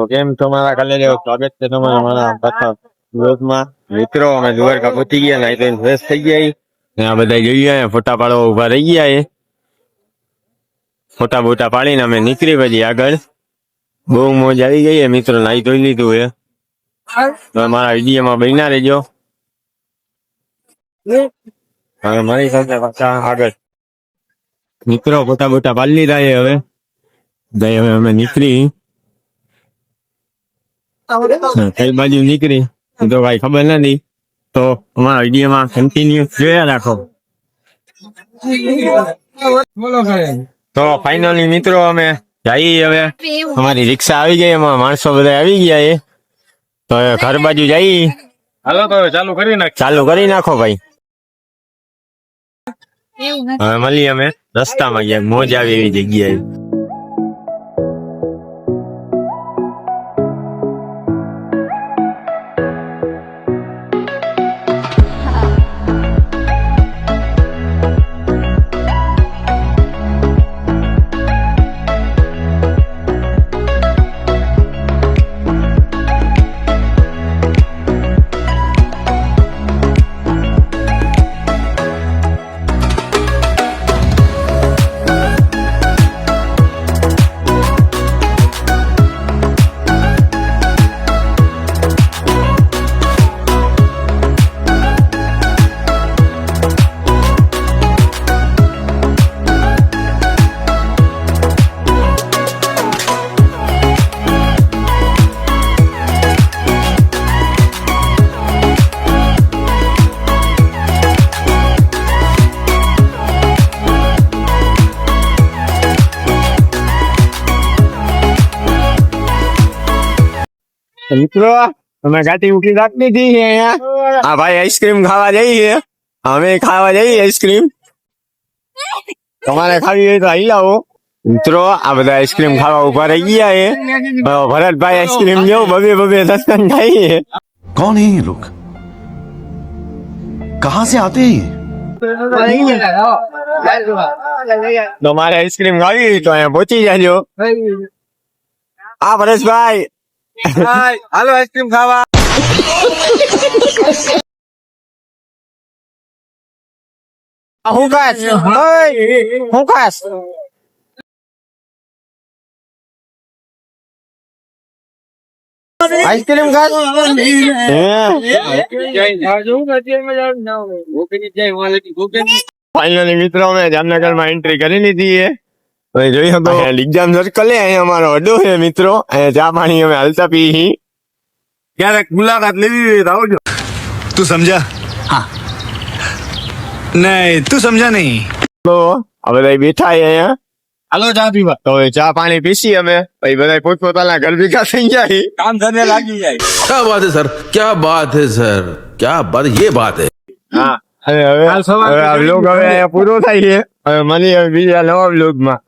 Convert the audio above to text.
કેમ છો મારા કલેજો? સ્વાગત છે તમારા મારા પાછા વ્લોગમાં. મિત્રો અમે દ્વારકા પહોંચી ગયા, નાઈ ધોઈને ફ્રેશ થઈ ગયા. આ બધા જઈ ગયા, ફોટા પાડવા ઉભા રહી ગયા. ફોટા બોટા પાડીને અમે નીકળી પછી આગળ. બહુ મોજ આવી ગઈ છે મિત્રો, નાઈ ધોઈ લીધું છે. તો મારા વિડીયોમાં બન્યા રહેજો. હવે મારી સાથે પાછા આગળ મિત્રો ફોટા બોટા પાડી લીધા છે. હવે અમે નીકળી કઈ બાજુ નીકળી તો કઈ ખબર નથી, તો અમારા વિડીયોમાં કન્ટિન્યુ જોયા રાખો. તો ફાઇનલી મિત્રો અમે જઈએ. હવે અમારી રિક્ષા આવી ગઈ, એમાં માણસો બધા આવી ગયા છે. તો ઘર બાજુ જઈએ. હાલો તો ચાલુ કરી નાખો ભાઈ. હવે મળીએ અમે રસ્તામાં ગયા, મોજ આવી એવી જગ્યાએ. મિત્રો અમે ગાડી ઉઠી રાખી દીધી અહીંયા. હા ભાઈ આઈસ્ક્રીમ ખાવા જઈએ, અમે ખાવા જઈએ આઈસ્ક્રીમ. તમારે ખાવી હોય તો આવી આવો મિત્રો. આ બધા આઈસ્ક્રીમ ખાવા ઉભા રહી ગયા છે. ભરતભાઈ આઈસ્ક્રીમ જેવું બબે દર્શન ખાઈએ. कौन है ये लोग, कहाँ से आते हैं? તો મારે આઈસ્ક્રીમ ખાવી તો અહીંયા પહોંચી જાજો. હા પરેશભાઈ, હાલો આઈસ્ક્રીમ ખાવા. હું ખાસ આઈસ્ક્રીમ ખાસ. ફાઇનલી મિત્રો અમે જામનગર માં એન્ટ્રી કરી લીધી છે. જોઈ શકો એક્ઝામ સર્કલ અહીંયા અમારો અડ્ડો છે મિત્રો. અહીંયા ચા પાણી અમે હાલતા પી. ક્યારેક મુલાકાત લેવી હોય તો આવજો. तू समझा? हाँ नहीं तू समझा नहीं. તો હવે બધા બેઠા અહીંયા. હાલો ચા પીવા. તો હવે ચા પાણી પીસી અમે પછી બધા પોતપોતાના ઘર ભેગા થઈ જાય, કામ ધંધે લાગી જાય. क्या बात है सर, क्या बात है सर, क्या बात, ये बात है. હા હવે આ વ્લોગ હવે અહીંયા પૂરો થાય છે. હવે મળીએ બીજા નવા વ્લોગમાં.